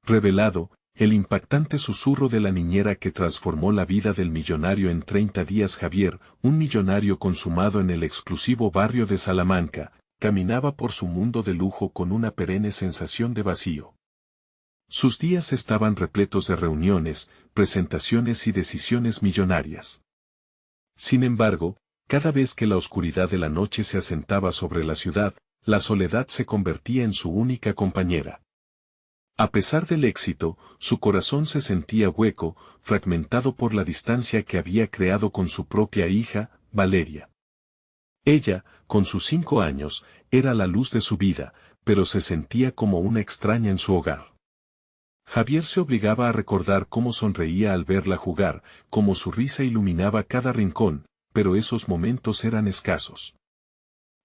Revelado, el impactante susurro de la niñera que transformó la vida del millonario en 30 días. Javier, un millonario consumado en el exclusivo barrio de Salamanca, caminaba por su mundo de lujo con una perenne sensación de vacío. Sus días estaban repletos de reuniones, presentaciones y decisiones millonarias. Sin embargo, cada vez que la oscuridad de la noche se asentaba sobre la ciudad, la soledad se convertía en su única compañera. A pesar del éxito, su corazón se sentía hueco, fragmentado por la distancia que había creado con su propia hija, Valeria. Ella, con sus 5 años, era la luz de su vida, pero se sentía como una extraña en su hogar. Javier se obligaba a recordar cómo sonreía al verla jugar, cómo su risa iluminaba cada rincón, pero esos momentos eran escasos.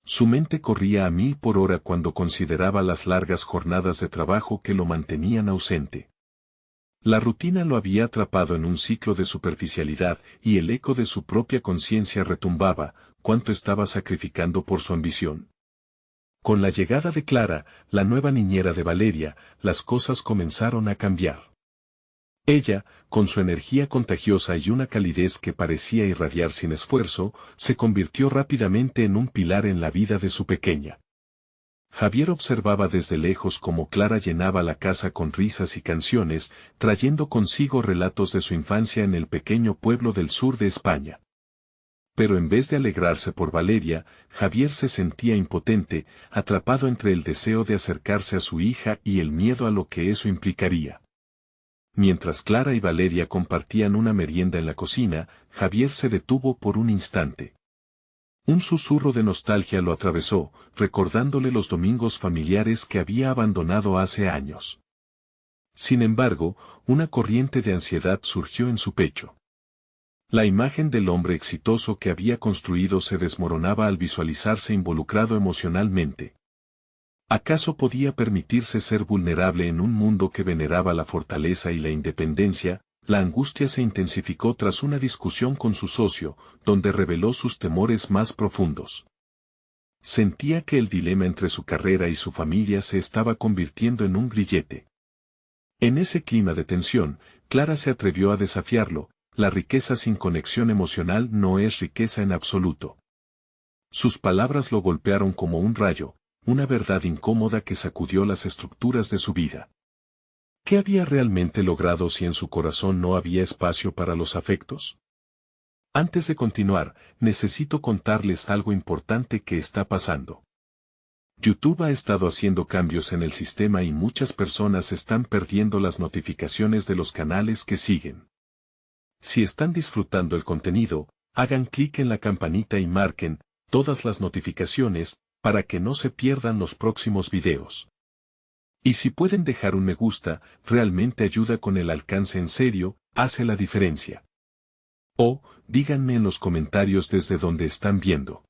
Su mente corría a 1000 por hora cuando consideraba las largas jornadas de trabajo que lo mantenían ausente. La rutina lo había atrapado en un ciclo de superficialidad y el eco de su propia conciencia retumbaba, cuánto estaba sacrificando por su ambición. Con la llegada de Clara, la nueva niñera de Valeria, las cosas comenzaron a cambiar. Ella, con su energía contagiosa y una calidez que parecía irradiar sin esfuerzo, se convirtió rápidamente en un pilar en la vida de su pequeña. Javier observaba desde lejos cómo Clara llenaba la casa con risas y canciones, trayendo consigo relatos de su infancia en el pequeño pueblo del sur de España. Pero en vez de alegrarse por Valeria, Javier se sentía impotente, atrapado entre el deseo de acercarse a su hija y el miedo a lo que eso implicaría. Mientras Clara y Valeria compartían una merienda en la cocina, Javier se detuvo por un instante. Un susurro de nostalgia lo atravesó, recordándole los domingos familiares que había abandonado hace años. Sin embargo, una corriente de ansiedad surgió en su pecho. La imagen del hombre exitoso que había construido se desmoronaba al visualizarse involucrado emocionalmente. ¿Acaso podía permitirse ser vulnerable en un mundo que veneraba la fortaleza y la independencia? La angustia se intensificó tras una discusión con su socio, donde reveló sus temores más profundos. Sentía que el dilema entre su carrera y su familia se estaba convirtiendo en un grillete. En ese clima de tensión, Clara se atrevió a desafiarlo: la riqueza sin conexión emocional no es riqueza en absoluto. Sus palabras lo golpearon como un rayo, una verdad incómoda que sacudió las estructuras de su vida. ¿Qué había realmente logrado si en su corazón no había espacio para los afectos? Antes de continuar, necesito contarles algo importante que está pasando. YouTube ha estado haciendo cambios en el sistema y muchas personas están perdiendo las notificaciones de los canales que siguen. Si están disfrutando el contenido, hagan clic en la campanita y marquen todas las notificaciones, para que no se pierdan los próximos videos. Y si pueden dejar un me gusta, realmente ayuda con el alcance. En serio, hace la diferencia. O, díganme en los comentarios desde donde están viendo.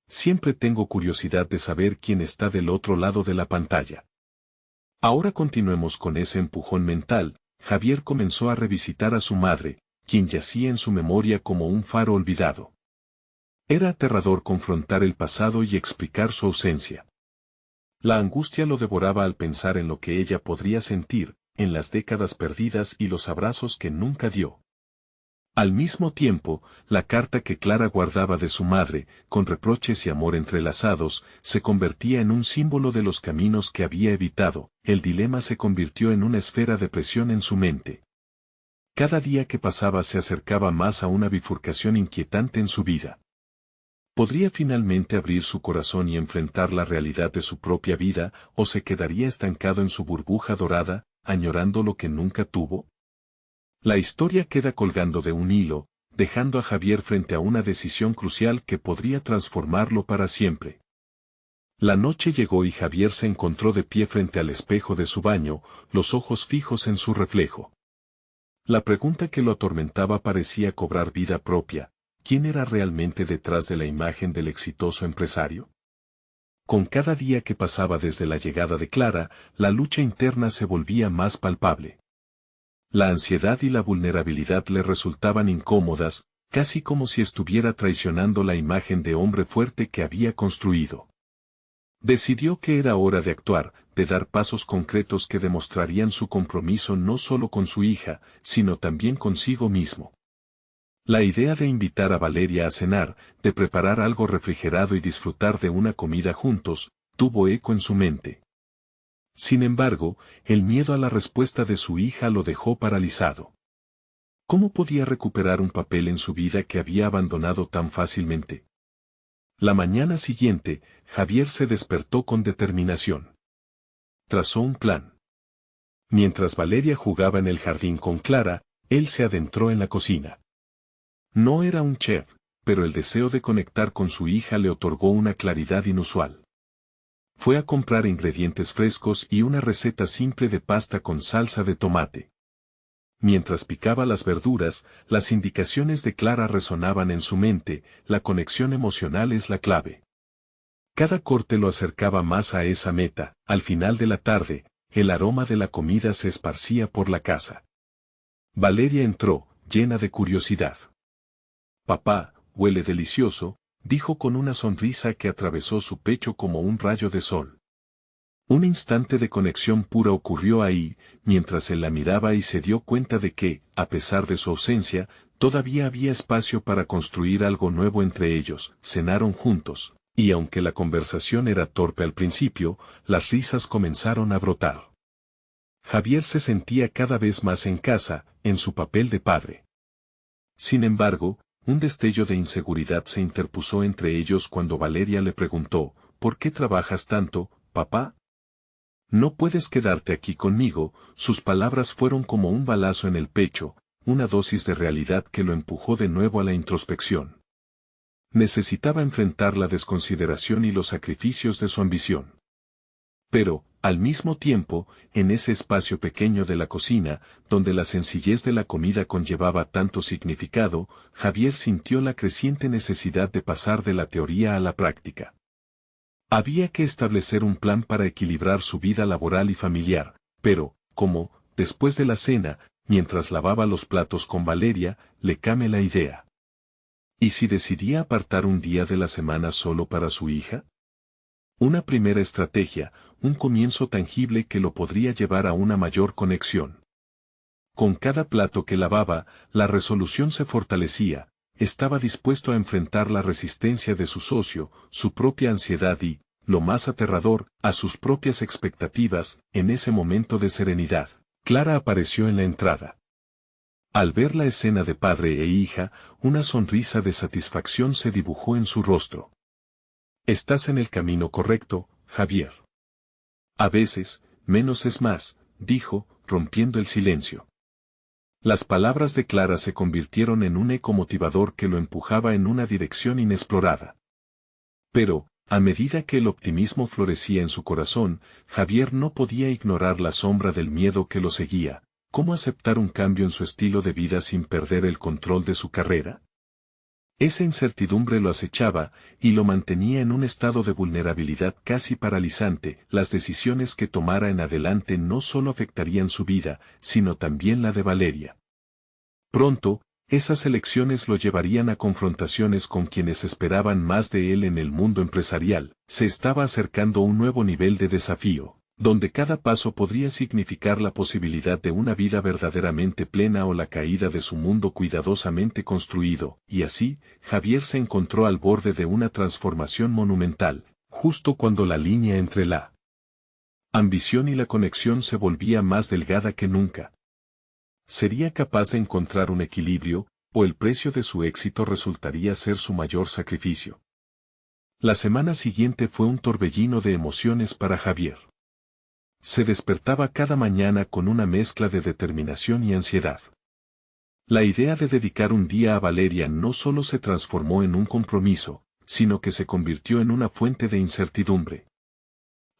Siempre tengo curiosidad de saber quién está del otro lado de la pantalla. Ahora continuemos con ese empujón mental. Javier comenzó a revisitar a su madre, quien yacía en su memoria como un faro olvidado. Era aterrador confrontar el pasado y explicar su ausencia. La angustia lo devoraba al pensar en lo que ella podría sentir, en las décadas perdidas y los abrazos que nunca dio. Al mismo tiempo, la carta que Clara guardaba de su madre, con reproches y amor entrelazados, se convertía en un símbolo de los caminos que había evitado. El dilema se convirtió en una esfera de presión en su mente. Cada día que pasaba se acercaba más a una bifurcación inquietante en su vida. ¿Podría finalmente abrir su corazón y enfrentar la realidad de su propia vida, o se quedaría estancado en su burbuja dorada, añorando lo que nunca tuvo? La historia queda colgando de un hilo, dejando a Javier frente a una decisión crucial que podría transformarlo para siempre. La noche llegó y Javier se encontró de pie frente al espejo de su baño, los ojos fijos en su reflejo. La pregunta que lo atormentaba parecía cobrar vida propia: ¿quién era realmente detrás de la imagen del exitoso empresario? Con cada día que pasaba desde la llegada de Clara, la lucha interna se volvía más palpable. La ansiedad y la vulnerabilidad le resultaban incómodas, casi como si estuviera traicionando la imagen de hombre fuerte que había construido. Decidió que era hora de actuar, de dar pasos concretos que demostrarían su compromiso no solo con su hija, sino también consigo mismo. La idea de invitar a Valeria a cenar, de preparar algo refrigerado y disfrutar de una comida juntos, tuvo eco en su mente. Sin embargo, el miedo a la respuesta de su hija lo dejó paralizado. ¿Cómo podía recuperar un papel en su vida que había abandonado tan fácilmente? La mañana siguiente, Javier se despertó con determinación. Trazó un plan. Mientras Valeria jugaba en el jardín con Clara, él se adentró en la cocina. No era un chef, pero el deseo de conectar con su hija le otorgó una claridad inusual. Fue a comprar ingredientes frescos y una receta simple de pasta con salsa de tomate. Mientras picaba las verduras, las indicaciones de Clara resonaban en su mente, la conexión emocional es la clave. Cada corte lo acercaba más a esa meta. Al final de la tarde, el aroma de la comida se esparcía por la casa. Valeria entró, llena de curiosidad. «Papá, huele delicioso», dijo con una sonrisa que atravesó su pecho como un rayo de sol. Un instante de conexión pura ocurrió ahí, mientras él la miraba y se dio cuenta de que, a pesar de su ausencia, todavía había espacio para construir algo nuevo entre ellos. Cenaron juntos, y aunque la conversación era torpe al principio, las risas comenzaron a brotar. Javier se sentía cada vez más en casa, en su papel de padre. Sin embargo, un destello de inseguridad se interpuso entre ellos cuando Valeria le preguntó, «¿Por qué trabajas tanto, papá? No puedes quedarte aquí conmigo». Sus palabras fueron como un balazo en el pecho, una dosis de realidad que lo empujó de nuevo a la introspección. Necesitaba enfrentar la desconsideración y los sacrificios de su ambición. Pero, al mismo tiempo, en ese espacio pequeño de la cocina, donde la sencillez de la comida conllevaba tanto significado, Javier sintió la creciente necesidad de pasar de la teoría a la práctica. Había que establecer un plan para equilibrar su vida laboral y familiar, pero, como, después de la cena, mientras lavaba los platos con Valeria, le came la idea. ¿Y si decidía apartar un día de la semana solo para su hija? Una primera estrategia, un comienzo tangible que lo podría llevar a una mayor conexión. Con cada plato que lavaba, la resolución se fortalecía, estaba dispuesto a enfrentar la resistencia de su socio, su propia ansiedad y, lo más aterrador, a sus propias expectativas. En ese momento de serenidad, Clara apareció en la entrada. Al ver la escena de padre e hija, una sonrisa de satisfacción se dibujó en su rostro. «Estás en el camino correcto, Javier. A veces, menos es más», dijo, rompiendo el silencio. Las palabras de Clara se convirtieron en un eco motivador que lo empujaba en una dirección inexplorada. Pero, a medida que el optimismo florecía en su corazón, Javier no podía ignorar la sombra del miedo que lo seguía. ¿Cómo aceptar un cambio en su estilo de vida sin perder el control de su carrera? Esa incertidumbre lo acechaba, y lo mantenía en un estado de vulnerabilidad casi paralizante. Las decisiones que tomara en adelante no solo afectarían su vida, sino también la de Valeria. Pronto, esas elecciones lo llevarían a confrontaciones con quienes esperaban más de él en el mundo empresarial. Se estaba acercando un nuevo nivel de desafío, donde cada paso podría significar la posibilidad de una vida verdaderamente plena o la caída de su mundo cuidadosamente construido, y así, Javier se encontró al borde de una transformación monumental, justo cuando la línea entre la ambición y la conexión se volvía más delgada que nunca. ¿Sería capaz de encontrar un equilibrio, o el precio de su éxito resultaría ser su mayor sacrificio? La semana siguiente fue un torbellino de emociones para Javier. Se despertaba cada mañana con una mezcla de determinación y ansiedad. La idea de dedicar un día a Valeria no solo se transformó en un compromiso, sino que se convirtió en una fuente de incertidumbre.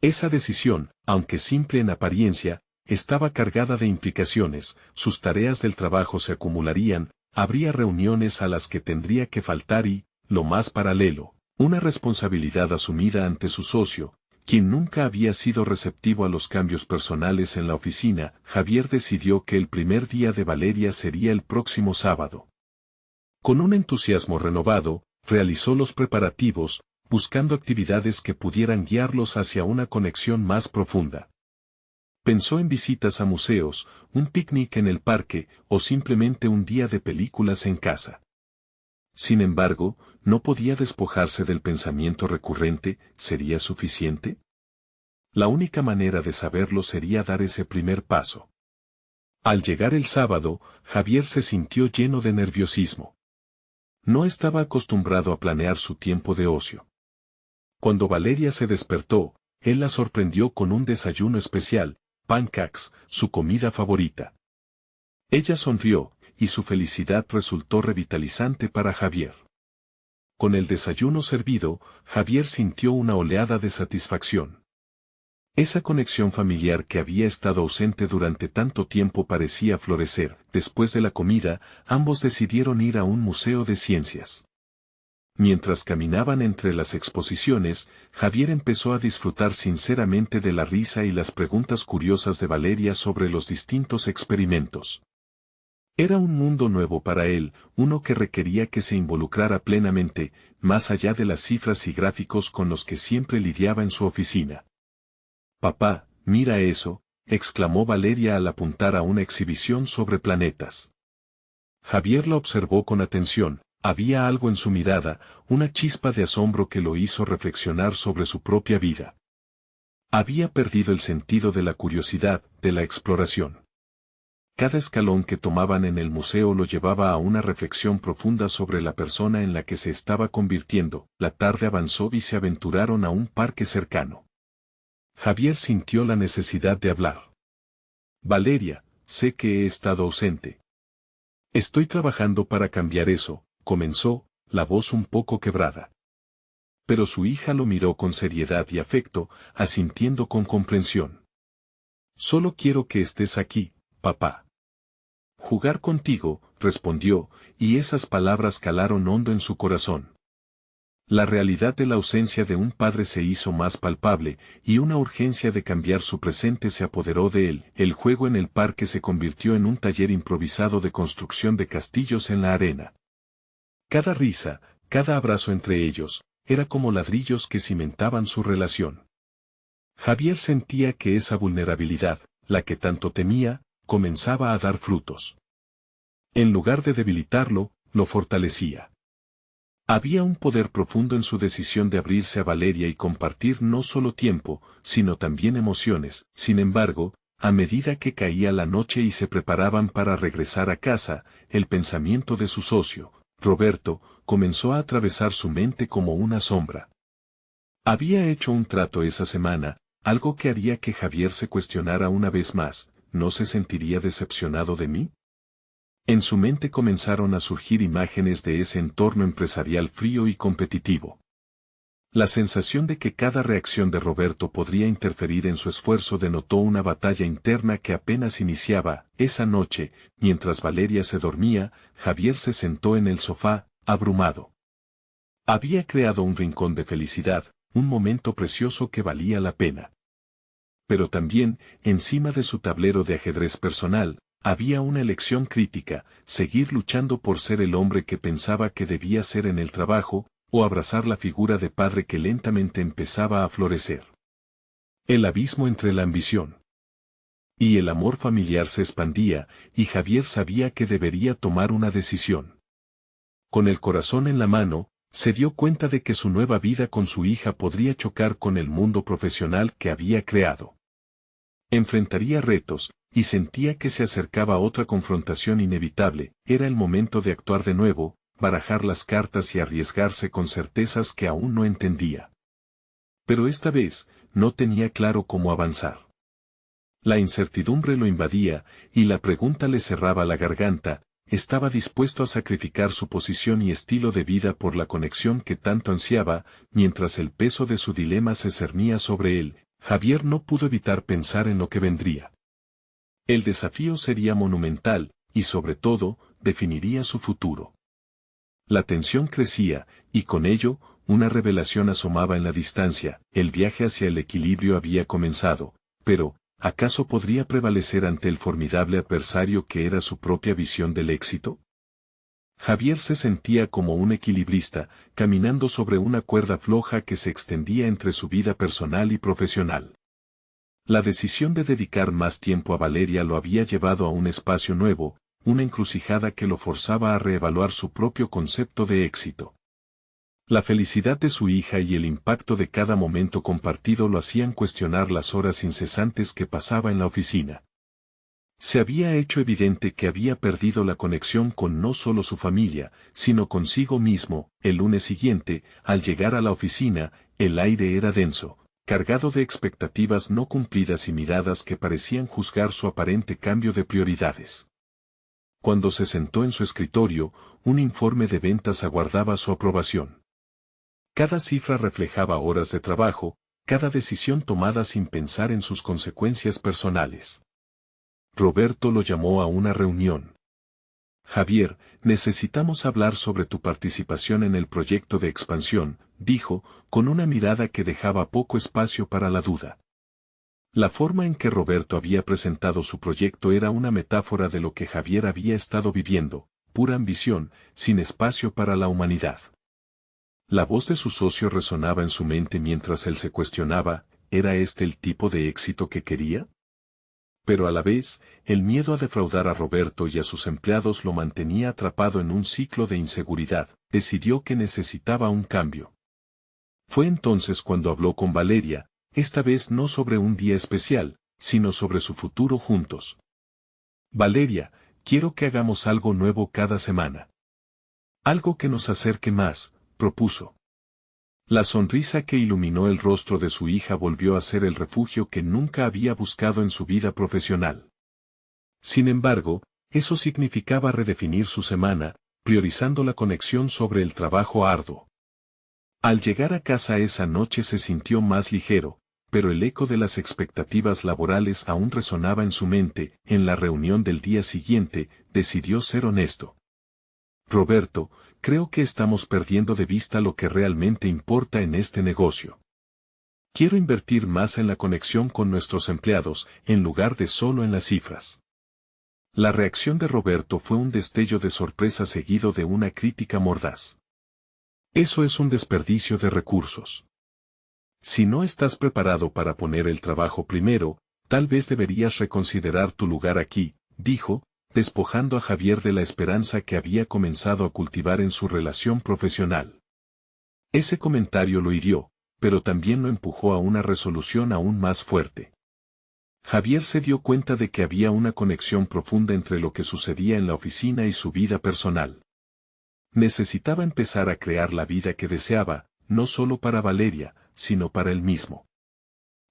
Esa decisión, aunque simple en apariencia, estaba cargada de implicaciones. Sus tareas del trabajo se acumularían, habría reuniones a las que tendría que faltar y, lo más paralelo, una responsabilidad asumida ante su socio, quien nunca había sido receptivo a los cambios personales en la oficina. Javier decidió que el primer día de Valeria sería el próximo sábado. Con un entusiasmo renovado, realizó los preparativos, buscando actividades que pudieran guiarlos hacia una conexión más profunda. Pensó en visitas a museos, un picnic en el parque, o simplemente un día de películas en casa. Sin embargo, no podía despojarse del pensamiento recurrente, ¿sería suficiente? La única manera de saberlo sería dar ese primer paso. Al llegar el sábado, Javier se sintió lleno de nerviosismo. No estaba acostumbrado a planear su tiempo de ocio. Cuando Valeria se despertó, él la sorprendió con un desayuno especial, pancakes, su comida favorita. Ella sonrió, y su felicidad resultó revitalizante para Javier. Con el desayuno servido, Javier sintió una oleada de satisfacción. Esa conexión familiar que había estado ausente durante tanto tiempo parecía florecer. Después de la comida, ambos decidieron ir a un museo de ciencias. Mientras caminaban entre las exposiciones, Javier empezó a disfrutar sinceramente de la risa y las preguntas curiosas de Valeria sobre los distintos experimentos. Era un mundo nuevo para él, uno que requería que se involucrara plenamente, más allá de las cifras y gráficos con los que siempre lidiaba en su oficina. «Papá, mira eso», exclamó Valeria al apuntar a una exhibición sobre planetas. Javier la observó con atención. Había algo en su mirada, una chispa de asombro que lo hizo reflexionar sobre su propia vida. Había perdido el sentido de la curiosidad, de la exploración. Cada escalón que tomaban en el museo lo llevaba a una reflexión profunda sobre la persona en la que se estaba convirtiendo. La tarde avanzó y se aventuraron a un parque cercano. Javier sintió la necesidad de hablar. «Valeria, sé que he estado ausente. Estoy trabajando para cambiar eso», comenzó, la voz un poco quebrada. Pero su hija lo miró con seriedad y afecto, asintiendo con comprensión. «Solo quiero que estés aquí, papá». «Jugar contigo», respondió, y esas palabras calaron hondo en su corazón. La realidad de la ausencia de un padre se hizo más palpable, y una urgencia de cambiar su presente se apoderó de él. El juego en el parque se convirtió en un taller improvisado de construcción de castillos en la arena. Cada risa, cada abrazo entre ellos, era como ladrillos que cimentaban su relación. Javier sentía que esa vulnerabilidad, la que tanto temía, comenzaba a dar frutos. En lugar de debilitarlo, lo fortalecía. Había un poder profundo en su decisión de abrirse a Valeria y compartir no solo tiempo, sino también emociones. Sin embargo, a medida que caía la noche y se preparaban para regresar a casa, el pensamiento de su socio, Roberto, comenzó a atravesar su mente como una sombra. Había hecho un trato esa semana, algo que haría que Javier se cuestionara una vez más. ¿No se sentiría decepcionado de mí? En su mente comenzaron a surgir imágenes de ese entorno empresarial frío y competitivo. La sensación de que cada reacción de Roberto podría interferir en su esfuerzo denotó una batalla interna que apenas iniciaba. Esa noche, mientras Valeria se dormía, Javier se sentó en el sofá, abrumado. Había creado un rincón de felicidad, un momento precioso que valía la pena. Pero también, encima de su tablero de ajedrez personal, había una elección crítica: seguir luchando por ser el hombre que pensaba que debía ser en el trabajo, o abrazar la figura de padre que lentamente empezaba a florecer. El abismo entre la ambición y el amor familiar se expandía, y Javier sabía que debería tomar una decisión. Con el corazón en la mano, se dio cuenta de que su nueva vida con su hija podría chocar con el mundo profesional que había creado. Enfrentaría retos, y sentía que se acercaba otra confrontación inevitable. Era el momento de actuar de nuevo, barajar las cartas y arriesgarse con certezas que aún no entendía. Pero esta vez, no tenía claro cómo avanzar. La incertidumbre lo invadía, y la pregunta le cerraba la garganta. Estaba dispuesto a sacrificar su posición y estilo de vida por la conexión que tanto ansiaba. Mientras el peso de su dilema se cernía sobre él, Javier no pudo evitar pensar en lo que vendría. El desafío sería monumental, y sobre todo, definiría su futuro. La tensión crecía, y con ello, una revelación asomaba en la distancia. El viaje hacia el equilibrio había comenzado, pero, ¿acaso podría prevalecer ante el formidable adversario que era su propia visión del éxito? Javier se sentía como un equilibrista, caminando sobre una cuerda floja que se extendía entre su vida personal y profesional. La decisión de dedicar más tiempo a Valeria lo había llevado a un espacio nuevo, una encrucijada que lo forzaba a reevaluar su propio concepto de éxito. La felicidad de su hija y el impacto de cada momento compartido lo hacían cuestionar las horas incesantes que pasaba en la oficina. Se había hecho evidente que había perdido la conexión con no solo su familia, sino consigo mismo. El lunes siguiente, al llegar a la oficina, el aire era denso, cargado de expectativas no cumplidas y miradas que parecían juzgar su aparente cambio de prioridades. Cuando se sentó en su escritorio, un informe de ventas aguardaba su aprobación. Cada cifra reflejaba horas de trabajo, cada decisión tomada sin pensar en sus consecuencias personales. Roberto lo llamó a una reunión. Javier, necesitamos hablar sobre tu participación en el proyecto de expansión, dijo, con una mirada que dejaba poco espacio para la duda. La forma en que Roberto había presentado su proyecto era una metáfora de lo que Javier había estado viviendo, pura ambición, sin espacio para la humanidad. La voz de su socio resonaba en su mente mientras él se cuestionaba, ¿era este el tipo de éxito que quería? Pero a la vez, el miedo a defraudar a Roberto y a sus empleados lo mantenía atrapado en un ciclo de inseguridad. Decidió que necesitaba un cambio. Fue entonces cuando habló con Valeria, esta vez no sobre un día especial, sino sobre su futuro juntos. Valeria, quiero que hagamos algo nuevo cada semana. Algo que nos acerque más, propuso. La sonrisa que iluminó el rostro de su hija volvió a ser el refugio que nunca había buscado en su vida profesional. Sin embargo, eso significaba redefinir su semana, priorizando la conexión sobre el trabajo arduo. Al llegar a casa esa noche se sintió más ligero, pero el eco de las expectativas laborales aún resonaba en su mente. En la reunión del día siguiente, decidió ser honesto. Roberto, creo que estamos perdiendo de vista lo que realmente importa en este negocio. Quiero invertir más en la conexión con nuestros empleados, en lugar de solo en las cifras. La reacción de Roberto fue un destello de sorpresa seguido de una crítica mordaz. Eso es un desperdicio de recursos. Si no estás preparado para poner el trabajo primero, tal vez deberías reconsiderar tu lugar aquí, dijo, despojando a Javier de la esperanza que había comenzado a cultivar en su relación profesional. Ese comentario lo hirió, pero también lo empujó a una resolución aún más fuerte. Javier se dio cuenta de que había una conexión profunda entre lo que sucedía en la oficina y su vida personal. Necesitaba empezar a crear la vida que deseaba, no solo para Valeria, sino para él mismo.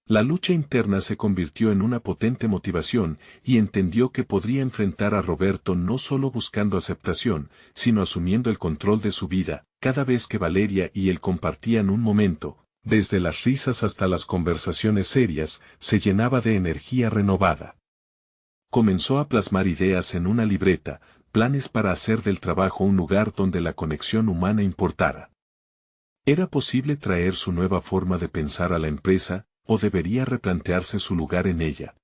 La lucha interna se convirtió en una potente motivación y entendió que podría enfrentar a Roberto no solo buscando aceptación, sino asumiendo el control de su vida. Cada vez que Valeria y él compartían un momento, desde las risas hasta las conversaciones serias, se llenaba de energía renovada. Comenzó a plasmar ideas en una libreta, planes para hacer del trabajo un lugar donde la conexión humana importara. ¿Era posible traer su nueva forma de pensar a la empresa, o debería replantearse su lugar en ella?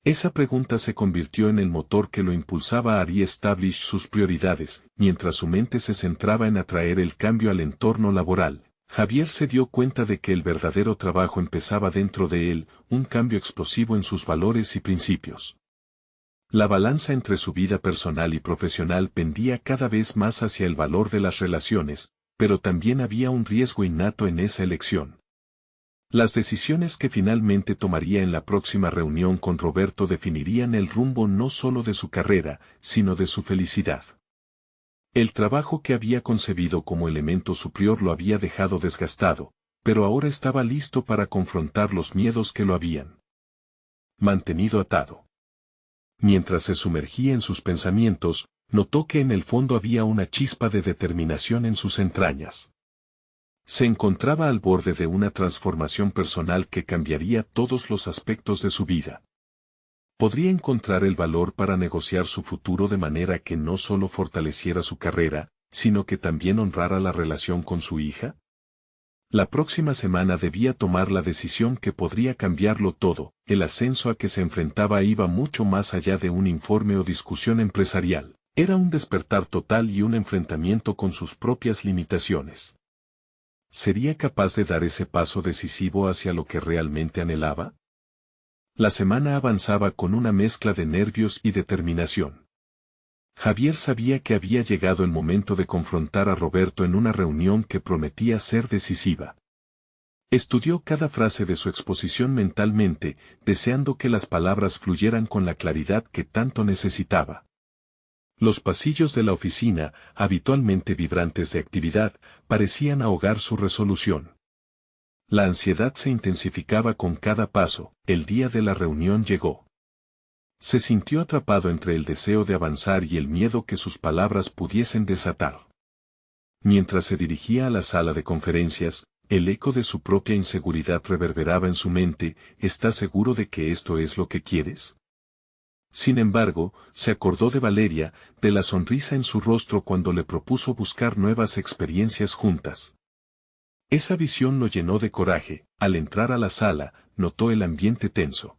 Esa pregunta se convirtió en el motor que lo impulsaba a reestablish sus prioridades. Mientras su mente se centraba en atraer el cambio al entorno laboral, Javier se dio cuenta de que el verdadero trabajo empezaba dentro de él, un cambio explosivo en sus valores y principios. La balanza entre su vida personal y profesional pendía cada vez más hacia el valor de las relaciones, pero también había un riesgo innato en esa elección. Las decisiones que finalmente tomaría en la próxima reunión con Roberto definirían el rumbo no solo de su carrera, sino de su felicidad. El trabajo que había concebido como elemento superior lo había dejado desgastado, pero ahora estaba listo para confrontar los miedos que lo habían mantenido atado. Mientras se sumergía en sus pensamientos, notó que en el fondo había una chispa de determinación en sus entrañas. Se encontraba al borde de una transformación personal que cambiaría todos los aspectos de su vida. ¿Podría encontrar el valor para negociar su futuro de manera que no solo fortaleciera su carrera, sino que también honrara la relación con su hija? La próxima semana debía tomar la decisión que podría cambiarlo todo. El ascenso a que se enfrentaba iba mucho más allá de un informe o discusión empresarial. Era un despertar total y un enfrentamiento con sus propias limitaciones. ¿Sería capaz de dar ese paso decisivo hacia lo que realmente anhelaba? La semana avanzaba con una mezcla de nervios y determinación. Javier sabía que había llegado el momento de confrontar a Roberto en una reunión que prometía ser decisiva. Estudió cada frase de su exposición mentalmente, deseando que las palabras fluyeran con la claridad que tanto necesitaba. Los pasillos de la oficina, habitualmente vibrantes de actividad, parecían ahogar su resolución. La ansiedad se intensificaba con cada paso. El día de la reunión llegó. Se sintió atrapado entre el deseo de avanzar y el miedo que sus palabras pudiesen desatar. Mientras se dirigía a la sala de conferencias, el eco de su propia inseguridad reverberaba en su mente. ¿Estás seguro de que esto es lo que quieres? Sin embargo, se acordó de Valeria, de la sonrisa en su rostro cuando le propuso buscar nuevas experiencias juntas. Esa visión lo llenó de coraje. Al entrar a la sala, notó el ambiente tenso.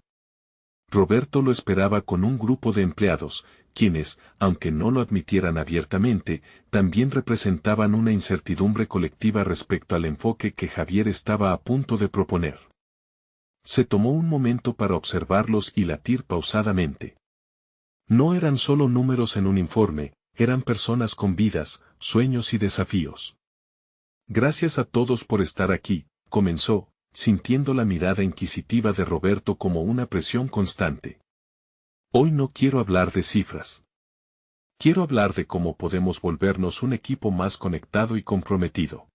Roberto lo esperaba con un grupo de empleados, quienes, aunque no lo admitieran abiertamente, también representaban una incertidumbre colectiva respecto al enfoque que Javier estaba a punto de proponer. Se tomó un momento para observarlos y latir pausadamente. No eran solo números en un informe, eran personas con vidas, sueños y desafíos. Gracias a todos por estar aquí, comenzó, sintiendo la mirada inquisitiva de Roberto como una presión constante. Hoy no quiero hablar de cifras. Quiero hablar de cómo podemos volvernos un equipo más conectado y comprometido.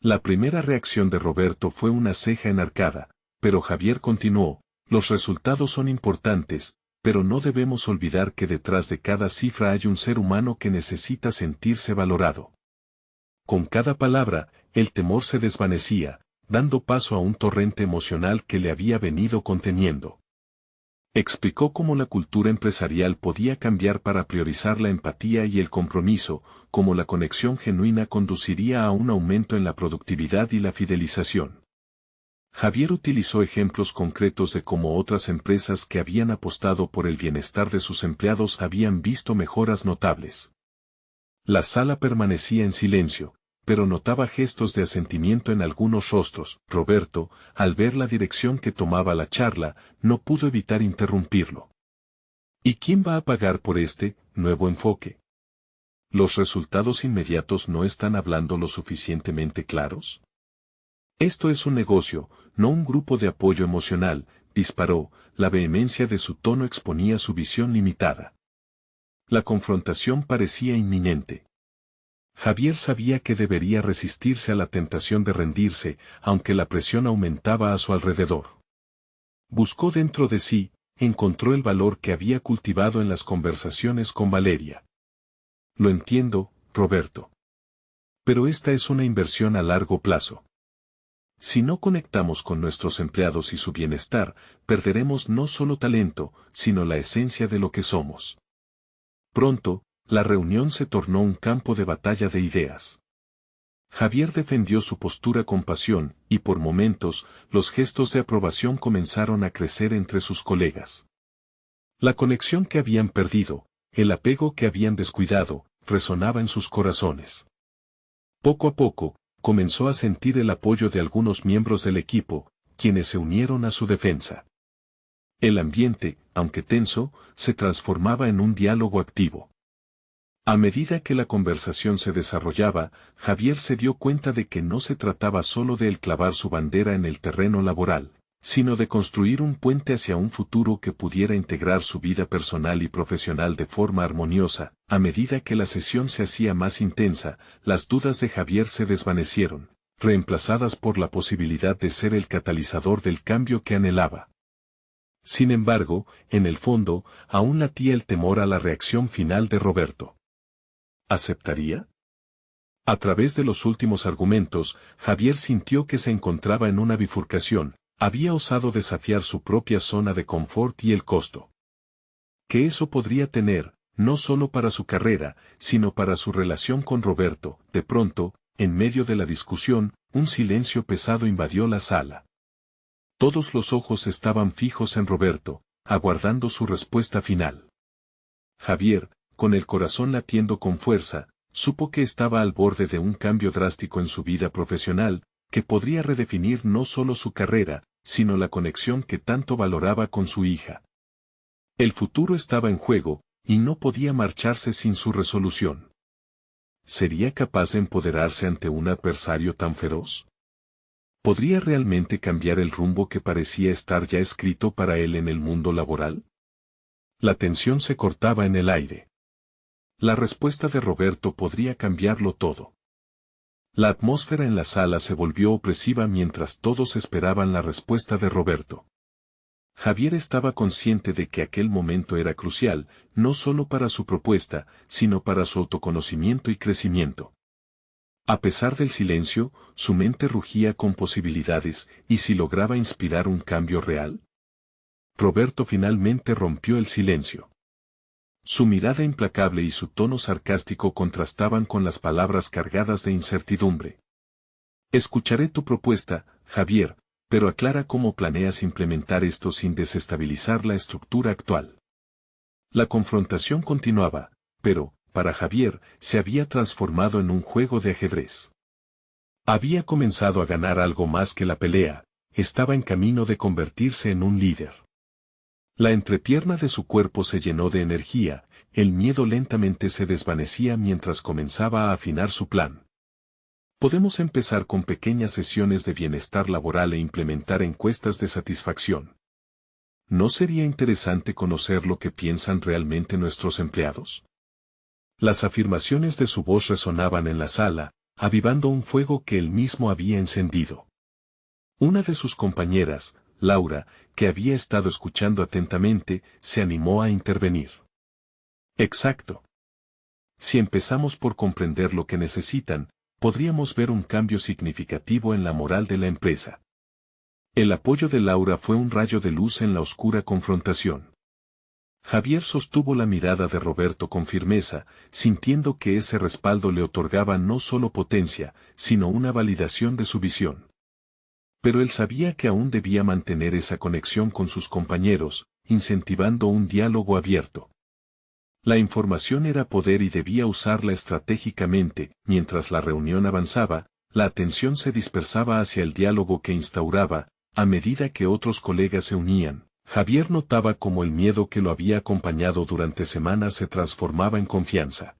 La primera reacción de Roberto fue una ceja enarcada, pero Javier continuó, los resultados son importantes, pero no debemos olvidar que detrás de cada cifra hay un ser humano que necesita sentirse valorado. Con cada palabra, el temor se desvanecía, dando paso a un torrente emocional que le había venido conteniendo. Explicó cómo la cultura empresarial podía cambiar para priorizar la empatía y el compromiso, cómo la conexión genuina conduciría a un aumento en la productividad y la fidelización. Javier utilizó ejemplos concretos de cómo otras empresas que habían apostado por el bienestar de sus empleados habían visto mejoras notables. La sala permanecía en silencio, pero notaba gestos de asentimiento en algunos rostros. Roberto, al ver la dirección que tomaba la charla, no pudo evitar interrumpirlo. ¿Y quién va a pagar por este nuevo enfoque? ¿Los resultados inmediatos no están hablando lo suficientemente claros? Esto es un negocio, no un grupo de apoyo emocional, disparó. La vehemencia de su tono exponía su visión limitada. La confrontación parecía inminente. Javier sabía que debería resistirse a la tentación de rendirse, aunque la presión aumentaba a su alrededor. Buscó dentro de sí, encontró el valor que había cultivado en las conversaciones con Valeria. Lo entiendo, Roberto. Pero esta es una inversión a largo plazo. Si no conectamos con nuestros empleados y su bienestar, perderemos no solo talento, sino la esencia de lo que somos. Pronto, la reunión se tornó un campo de batalla de ideas. Javier defendió su postura con pasión, y por momentos, los gestos de aprobación comenzaron a crecer entre sus colegas. La conexión que habían perdido, el apego que habían descuidado, resonaba en sus corazones. Poco a poco, comenzó a sentir el apoyo de algunos miembros del equipo, quienes se unieron a su defensa. El ambiente, aunque tenso, se transformaba en un diálogo activo. A medida que la conversación se desarrollaba, Javier se dio cuenta de que no se trataba solo de él clavar su bandera en el terreno laboral, sino de construir un puente hacia un futuro que pudiera integrar su vida personal y profesional de forma armoniosa. A medida que la sesión se hacía más intensa, las dudas de Javier se desvanecieron, reemplazadas por la posibilidad de ser el catalizador del cambio que anhelaba. Sin embargo, en el fondo, aún latía el temor a la reacción final de Roberto. ¿Aceptaría? A través de los últimos argumentos, Javier sintió que se encontraba en una bifurcación. Había osado desafiar su propia zona de confort y el costo que eso podría tener, no solo para su carrera, sino para su relación con Roberto. De pronto, en medio de la discusión, un silencio pesado invadió la sala. Todos los ojos estaban fijos en Roberto, aguardando su respuesta final. Javier, con el corazón latiendo con fuerza, supo que estaba al borde de un cambio drástico en su vida profesional, que podría redefinir no solo su carrera, sino la conexión que tanto valoraba con su hija. El futuro estaba en juego, y no podía marcharse sin su resolución. ¿Sería capaz de empoderarse ante un adversario tan feroz? ¿Podría realmente cambiar el rumbo que parecía estar ya escrito para él en el mundo laboral? La tensión se cortaba en el aire. La respuesta de Roberto podría cambiarlo todo. La atmósfera en la sala se volvió opresiva mientras todos esperaban la respuesta de Roberto. Javier estaba consciente de que aquel momento era crucial, no solo para su propuesta, sino para su autoconocimiento y crecimiento. A pesar del silencio, su mente rugía con posibilidades, ¿y si lograba inspirar un cambio real? Roberto finalmente rompió el silencio. Su mirada implacable y su tono sarcástico contrastaban con las palabras cargadas de incertidumbre. Escucharé tu propuesta, Javier, pero aclara cómo planeas implementar esto sin desestabilizar la estructura actual. La confrontación continuaba, pero, para Javier, se había transformado en un juego de ajedrez. Había comenzado a ganar algo más que la pelea, estaba en camino de convertirse en un líder. La entrepierna de su cuerpo se llenó de energía, el miedo lentamente se desvanecía mientras comenzaba a afinar su plan. Podemos empezar con pequeñas sesiones de bienestar laboral e implementar encuestas de satisfacción. ¿No sería interesante conocer lo que piensan realmente nuestros empleados? Las afirmaciones de su voz resonaban en la sala, avivando un fuego que él mismo había encendido. Una de sus compañeras, Laura, que había estado escuchando atentamente, se animó a intervenir. Exacto. Si empezamos por comprender lo que necesitan, podríamos ver un cambio significativo en la moral de la empresa. El apoyo de Laura fue un rayo de luz en la oscura confrontación. Javier sostuvo la mirada de Roberto con firmeza, sintiendo que ese respaldo le otorgaba no solo potencia, sino una validación de su visión. Pero él sabía que aún debía mantener esa conexión con sus compañeros, incentivando un diálogo abierto. La información era poder y debía usarla estratégicamente. Mientras la reunión avanzaba, la atención se dispersaba hacia el diálogo que instauraba, a medida que otros colegas se unían. Javier notaba cómo el miedo que lo había acompañado durante semanas se transformaba en confianza.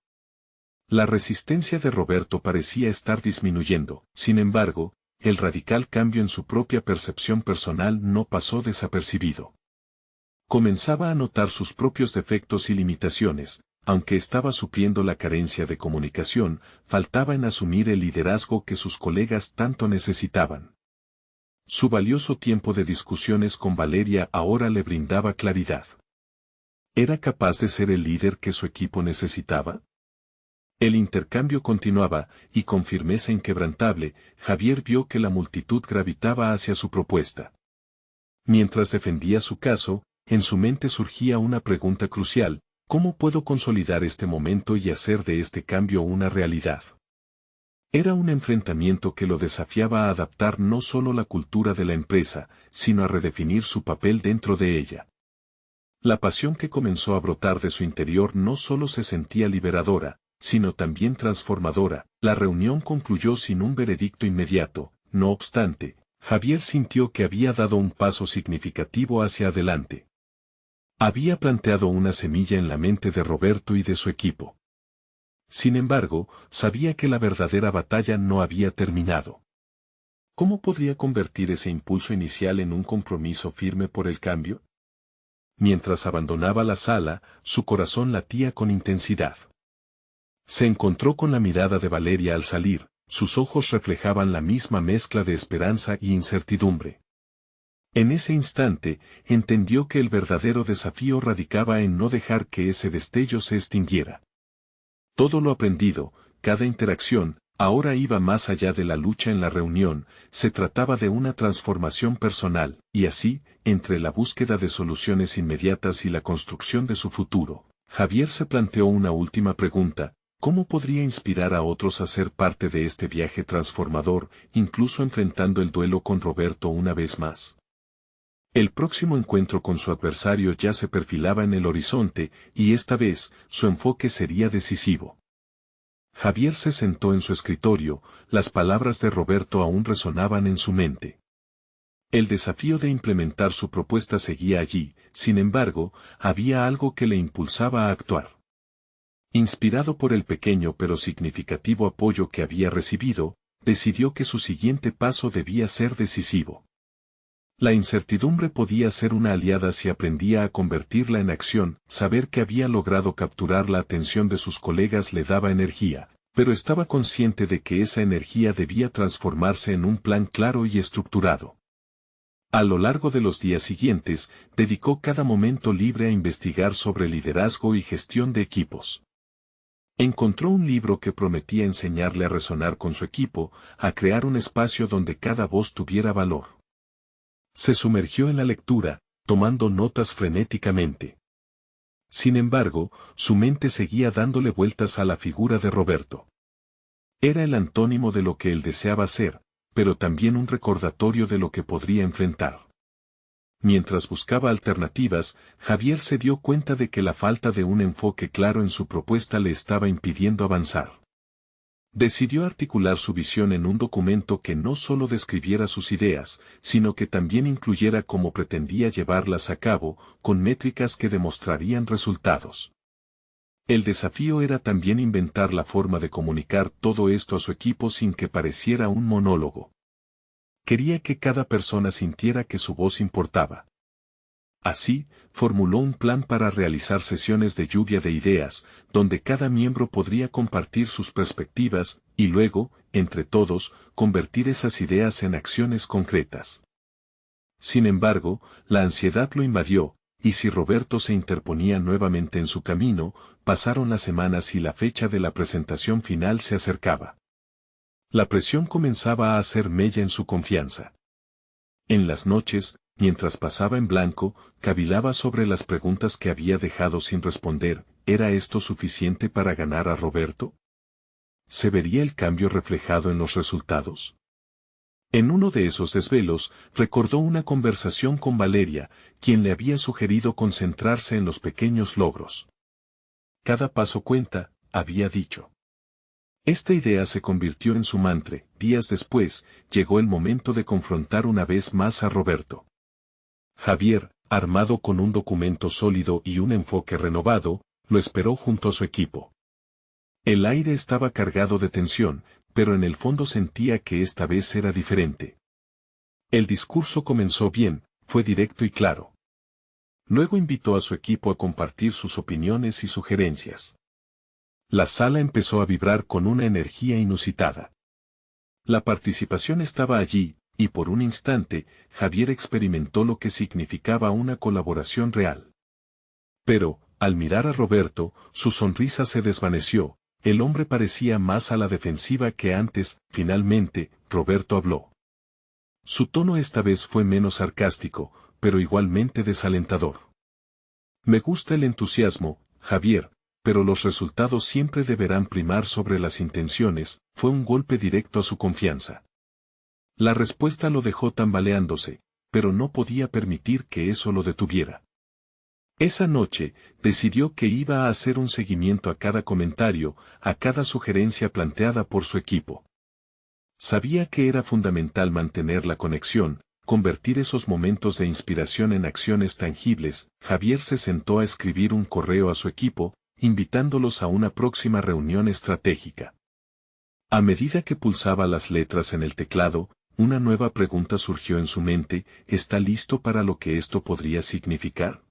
La resistencia de Roberto parecía estar disminuyendo, sin embargo, el radical cambio en su propia percepción personal no pasó desapercibido. Comenzaba a notar sus propios defectos y limitaciones, aunque estaba supliendo la carencia de comunicación, faltaba en asumir el liderazgo que sus colegas tanto necesitaban. Su valioso tiempo de discusiones con Valeria ahora le brindaba claridad. ¿Era capaz de ser el líder que su equipo necesitaba? El intercambio continuaba, y con firmeza inquebrantable, Javier vio que la multitud gravitaba hacia su propuesta. Mientras defendía su caso, en su mente surgía una pregunta crucial: ¿cómo puedo consolidar este momento y hacer de este cambio una realidad? Era un enfrentamiento que lo desafiaba a adaptar no solo la cultura de la empresa, sino a redefinir su papel dentro de ella. La pasión que comenzó a brotar de su interior no solo se sentía liberadora, sino también transformadora. La reunión concluyó sin un veredicto inmediato, no obstante, Javier sintió que había dado un paso significativo hacia adelante. Había planteado una semilla en la mente de Roberto y de su equipo. Sin embargo, sabía que la verdadera batalla no había terminado. ¿Cómo podría convertir ese impulso inicial en un compromiso firme por el cambio? Mientras abandonaba la sala, su corazón latía con intensidad. Se encontró con la mirada de Valeria al salir, sus ojos reflejaban la misma mezcla de esperanza y incertidumbre. En ese instante, entendió que el verdadero desafío radicaba en no dejar que ese destello se extinguiera. Todo lo aprendido, cada interacción, ahora iba más allá de la lucha en la reunión, se trataba de una transformación personal, y así, entre la búsqueda de soluciones inmediatas y la construcción de su futuro, Javier se planteó una última pregunta: ¿cómo podría inspirar a otros a ser parte de este viaje transformador, incluso enfrentando el duelo con Roberto una vez más? El próximo encuentro con su adversario ya se perfilaba en el horizonte, y esta vez, su enfoque sería decisivo. Javier se sentó en su escritorio, las palabras de Roberto aún resonaban en su mente. El desafío de implementar su propuesta seguía allí, sin embargo, había algo que le impulsaba a actuar. Inspirado por el pequeño pero significativo apoyo que había recibido, decidió que su siguiente paso debía ser decisivo. La incertidumbre podía ser una aliada si aprendía a convertirla en acción, saber que había logrado capturar la atención de sus colegas le daba energía, pero estaba consciente de que esa energía debía transformarse en un plan claro y estructurado. A lo largo de los días siguientes, dedicó cada momento libre a investigar sobre liderazgo y gestión de equipos. Encontró un libro que prometía enseñarle a resonar con su equipo, a crear un espacio donde cada voz tuviera valor. Se sumergió en la lectura, tomando notas frenéticamente. Sin embargo, su mente seguía dándole vueltas a la figura de Roberto. Era el antónimo de lo que él deseaba ser, pero también un recordatorio de lo que podría enfrentar. Mientras buscaba alternativas, Javier se dio cuenta de que la falta de un enfoque claro en su propuesta le estaba impidiendo avanzar. Decidió articular su visión en un documento que no solo describiera sus ideas, sino que también incluyera cómo pretendía llevarlas a cabo, con métricas que demostrarían resultados. El desafío era también inventar la forma de comunicar todo esto a su equipo sin que pareciera un monólogo. Quería que cada persona sintiera que su voz importaba. Así, formuló un plan para realizar sesiones de lluvia de ideas, donde cada miembro podría compartir sus perspectivas, y luego, entre todos, convertir esas ideas en acciones concretas. Sin embargo, la ansiedad lo invadió, y si Roberto se interponía nuevamente en su camino, pasaron las semanas y la fecha de la presentación final se acercaba. La presión comenzaba a hacer mella en su confianza. En las noches, mientras pasaba en blanco, cavilaba sobre las preguntas que había dejado sin responder. ¿Era esto suficiente para ganar a Roberto? ¿Se vería el cambio reflejado en los resultados? En uno de esos desvelos, recordó una conversación con Valeria, quien le había sugerido concentrarse en los pequeños logros. Cada paso cuenta, había dicho. Esta idea se convirtió en su mantra. Días después, llegó el momento de confrontar una vez más a Roberto. Javier, armado con un documento sólido y un enfoque renovado, lo esperó junto a su equipo. El aire estaba cargado de tensión, pero en el fondo sentía que esta vez era diferente. El discurso comenzó bien, fue directo y claro. Luego invitó a su equipo a compartir sus opiniones y sugerencias. La sala empezó a vibrar con una energía inusitada. La participación estaba allí, y por un instante, Javier experimentó lo que significaba una colaboración real. Pero, al mirar a Roberto, su sonrisa se desvaneció, el hombre parecía más a la defensiva que antes. Finalmente, Roberto habló. Su tono esta vez fue menos sarcástico, pero igualmente desalentador. Me gusta el entusiasmo, Javier, pero los resultados siempre deberán primar sobre las intenciones. Fue un golpe directo a su confianza. La respuesta lo dejó tambaleándose, pero no podía permitir que eso lo detuviera. Esa noche, decidió que iba a hacer un seguimiento a cada comentario, a cada sugerencia planteada por su equipo. Sabía que era fundamental mantener la conexión, convertir esos momentos de inspiración en acciones tangibles. Javier se sentó a escribir un correo a su equipo, invitándolos a una próxima reunión estratégica. A medida que pulsaba las letras en el teclado, una nueva pregunta surgió en su mente. ¿Está listo para lo que esto podría significar?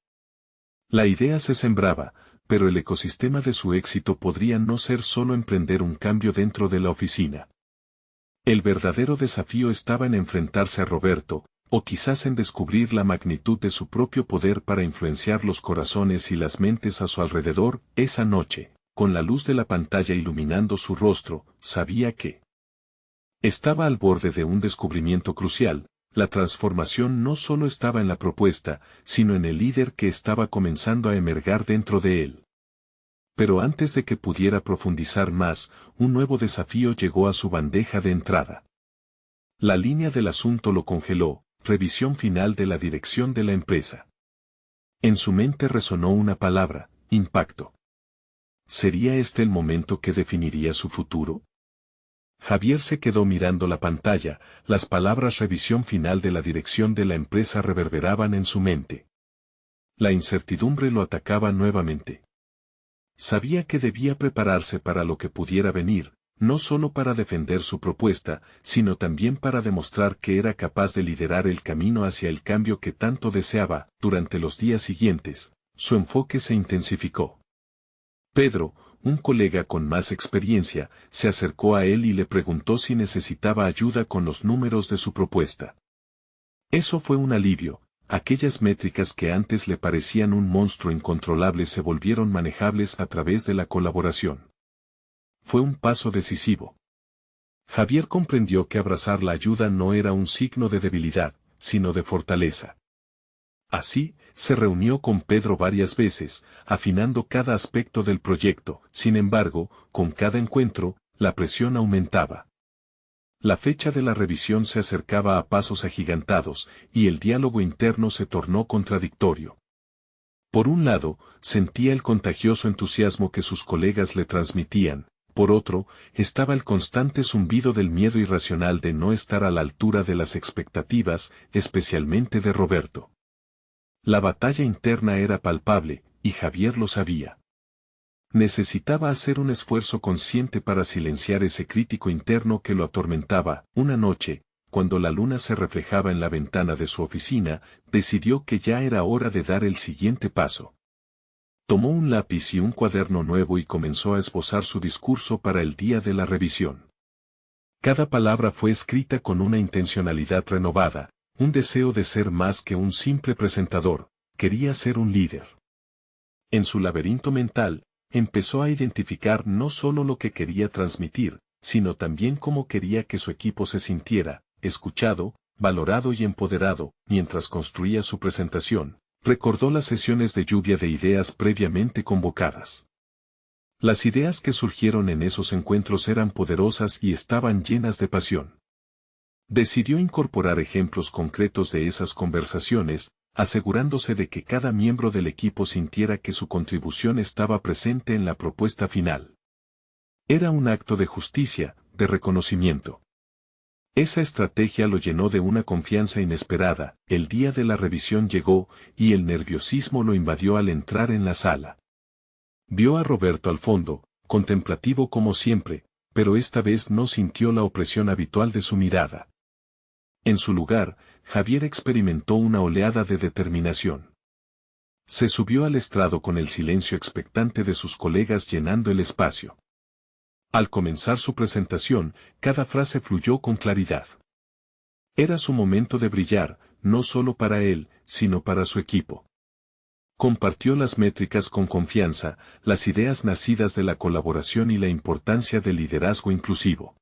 La idea se sembraba, pero el ecosistema de su éxito podría no ser solo emprender un cambio dentro de la oficina. El verdadero desafío estaba en enfrentarse a Roberto, o quizás en descubrir la magnitud de su propio poder para influenciar los corazones y las mentes a su alrededor. Esa noche, con la luz de la pantalla iluminando su rostro, sabía que estaba al borde de un descubrimiento crucial. La transformación no solo estaba en la propuesta, sino en el líder que estaba comenzando a emerger dentro de él. Pero antes de que pudiera profundizar más, un nuevo desafío llegó a su bandeja de entrada. La línea del asunto lo congeló, revisión final de la dirección de la empresa. En su mente resonó una palabra, impacto. ¿Sería este el momento que definiría su futuro? Javier se quedó mirando la pantalla, las palabras revisión final de la dirección de la empresa reverberaban en su mente. La incertidumbre lo atacaba nuevamente. Sabía que debía prepararse para lo que pudiera venir, no solo para defender su propuesta, sino también para demostrar que era capaz de liderar el camino hacia el cambio que tanto deseaba. Durante los días siguientes, su enfoque se intensificó. Pedro, un colega con más experiencia, se acercó a él y le preguntó si necesitaba ayuda con los números de su propuesta. Eso fue un alivio. Aquellas métricas que antes le parecían un monstruo incontrolable se volvieron manejables a través de la colaboración. Fue un paso decisivo. Javier comprendió que abrazar la ayuda no era un signo de debilidad, sino de fortaleza. Así, se reunió con Pedro varias veces, afinando cada aspecto del proyecto. Sin embargo, con cada encuentro, la presión aumentaba. La fecha de la revisión se acercaba a pasos agigantados, y el diálogo interno se tornó contradictorio. Por un lado, sentía el contagioso entusiasmo que sus colegas le transmitían, por otro, estaba el constante zumbido del miedo irracional de no estar a la altura de las expectativas, especialmente de Roberto. La batalla interna era palpable, y Javier lo sabía. Necesitaba hacer un esfuerzo consciente para silenciar ese crítico interno que lo atormentaba. Una noche, cuando la luna se reflejaba en la ventana de su oficina, decidió que ya era hora de dar el siguiente paso. Tomó un lápiz y un cuaderno nuevo y comenzó a esbozar su discurso para el día de la revisión. Cada palabra fue escrita con una intencionalidad renovada, un deseo de ser más que un simple presentador, quería ser un líder. En su laberinto mental, empezó a identificar no solo lo que quería transmitir, sino también cómo quería que su equipo se sintiera, escuchado, valorado y empoderado. Mientras construía su presentación, recordó las sesiones de lluvia de ideas previamente convocadas. Las ideas que surgieron en esos encuentros eran poderosas y estaban llenas de pasión. Decidió incorporar ejemplos concretos de esas conversaciones, asegurándose de que cada miembro del equipo sintiera que su contribución estaba presente en la propuesta final. Era un acto de justicia, de reconocimiento. Esa estrategia lo llenó de una confianza inesperada. El día de la revisión llegó, y el nerviosismo lo invadió al entrar en la sala. Vio a Roberto al fondo, contemplativo como siempre, pero esta vez no sintió la opresión habitual de su mirada. En su lugar, Javier experimentó una oleada de determinación. Se subió al estrado con el silencio expectante de sus colegas llenando el espacio. Al comenzar su presentación, cada frase fluyó con claridad. Era su momento de brillar, no solo para él, sino para su equipo. Compartió las métricas con confianza, las ideas nacidas de la colaboración y la importancia del liderazgo inclusivo.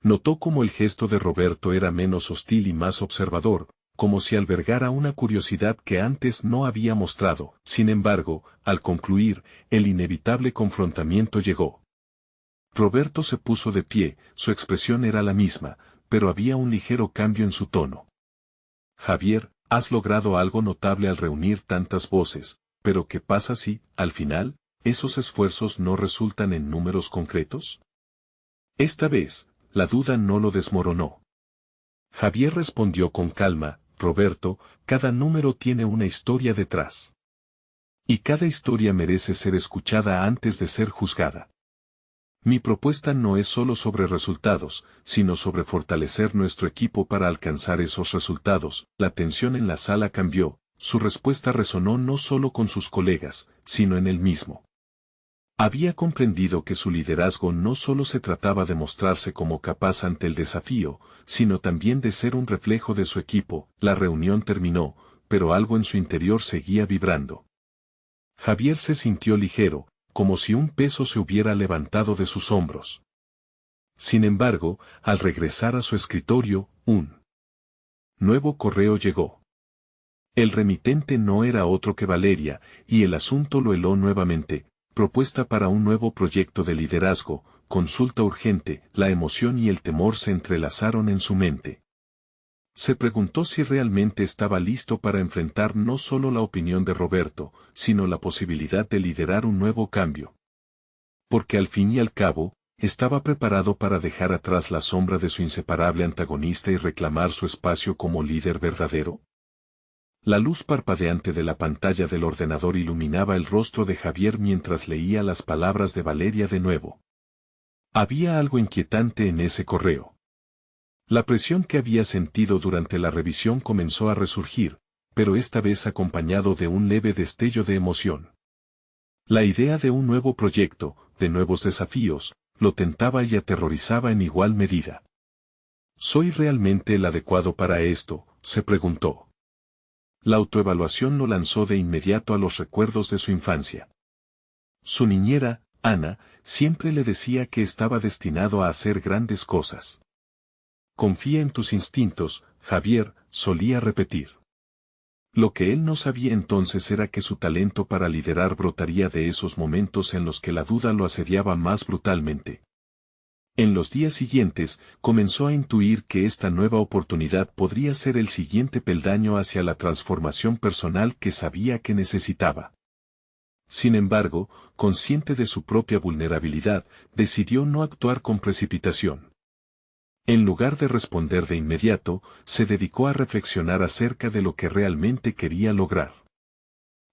Notó cómo el gesto de Roberto era menos hostil y más observador, como si albergara una curiosidad que antes no había mostrado. Sin embargo, al concluir, el inevitable confrontamiento llegó. Roberto se puso de pie, su expresión era la misma, pero había un ligero cambio en su tono. Javier, has logrado algo notable al reunir tantas voces, pero ¿qué pasa si, al final, esos esfuerzos no resultan en números concretos? Esta vez, la duda no lo desmoronó. Javier respondió con calma, Roberto, cada número tiene una historia detrás. Y cada historia merece ser escuchada antes de ser juzgada. Mi propuesta no es solo sobre resultados, sino sobre fortalecer nuestro equipo para alcanzar esos resultados. La tensión en la sala cambió, su respuesta resonó no solo con sus colegas, sino en él mismo. Había comprendido que su liderazgo no solo se trataba de mostrarse como capaz ante el desafío, sino también de ser un reflejo de su equipo. La reunión terminó, pero algo en su interior seguía vibrando. Javier se sintió ligero, como si un peso se hubiera levantado de sus hombros. Sin embargo, al regresar a su escritorio, un nuevo correo llegó. El remitente no era otro que Valeria, y el asunto lo heló nuevamente. Propuesta para un nuevo proyecto de liderazgo, consulta urgente. La emoción y el temor se entrelazaron en su mente. Se preguntó si realmente estaba listo para enfrentar no solo la opinión de Roberto, sino la posibilidad de liderar un nuevo cambio. Porque al fin y al cabo, estaba preparado para dejar atrás la sombra de su inseparable antagonista y reclamar su espacio como líder verdadero. La luz parpadeante de la pantalla del ordenador iluminaba el rostro de Javier mientras leía las palabras de Valeria de nuevo. Había algo inquietante en ese correo. La presión que había sentido durante la revisión comenzó a resurgir, pero esta vez acompañado de un leve destello de emoción. La idea de un nuevo proyecto, de nuevos desafíos, lo tentaba y aterrorizaba en igual medida. ¿Soy realmente el adecuado para esto?, se preguntó. La autoevaluación lo lanzó de inmediato a los recuerdos de su infancia. Su niñera, Ana, siempre le decía que estaba destinado a hacer grandes cosas. Confía en tus instintos, Javier, solía repetir. Lo que él no sabía entonces era que su talento para liderar brotaría de esos momentos en los que la duda lo asediaba más brutalmente. En los días siguientes, comenzó a intuir que esta nueva oportunidad podría ser el siguiente peldaño hacia la transformación personal que sabía que necesitaba. Sin embargo, consciente de su propia vulnerabilidad, decidió no actuar con precipitación. En lugar de responder de inmediato, se dedicó a reflexionar acerca de lo que realmente quería lograr.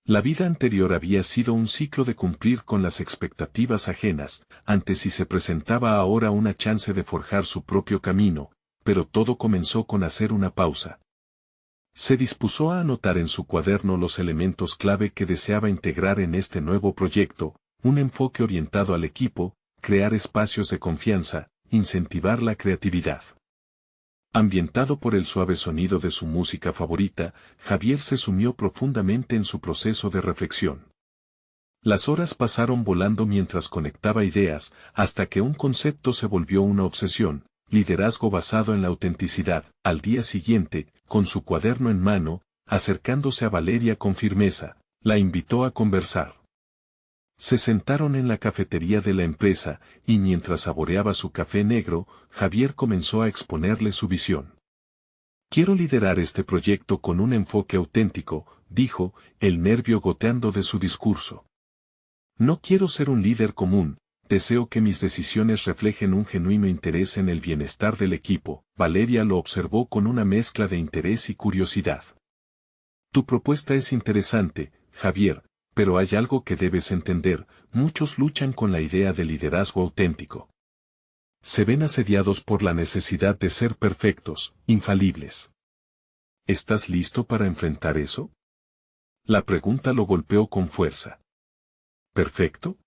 La vida anterior había sido un ciclo de cumplir con las expectativas ajenas, antes si se presentaba ahora una chance de forjar su propio camino, pero todo comenzó con hacer una pausa. Se dispuso a anotar en su cuaderno los elementos clave que deseaba integrar en este nuevo proyecto, un enfoque orientado al equipo, crear espacios de confianza, incentivar la creatividad. Ambientado por el suave sonido de su música favorita, Javier se sumió profundamente en su proceso de reflexión. Las horas pasaron volando mientras conectaba ideas, hasta que un concepto se volvió una obsesión, liderazgo basado en la autenticidad. Al día siguiente, con su cuaderno en mano, acercándose a Valeria con firmeza, la invitó a conversar. Se sentaron en la cafetería de la empresa, y mientras saboreaba su café negro, Javier comenzó a exponerle su visión. Quiero liderar este proyecto con un enfoque auténtico, dijo, el nervio goteando de su discurso. No quiero ser un líder común, deseo que mis decisiones reflejen un genuino interés en el bienestar del equipo. Valeria lo observó con una mezcla de interés y curiosidad. Tu propuesta es interesante, Javier. Pero hay algo que debes entender, muchos luchan con la idea de liderazgo auténtico. Se ven asediados por la necesidad de ser perfectos, infalibles. ¿Estás listo para enfrentar eso? La pregunta lo golpeó con fuerza. ¿Perfecto?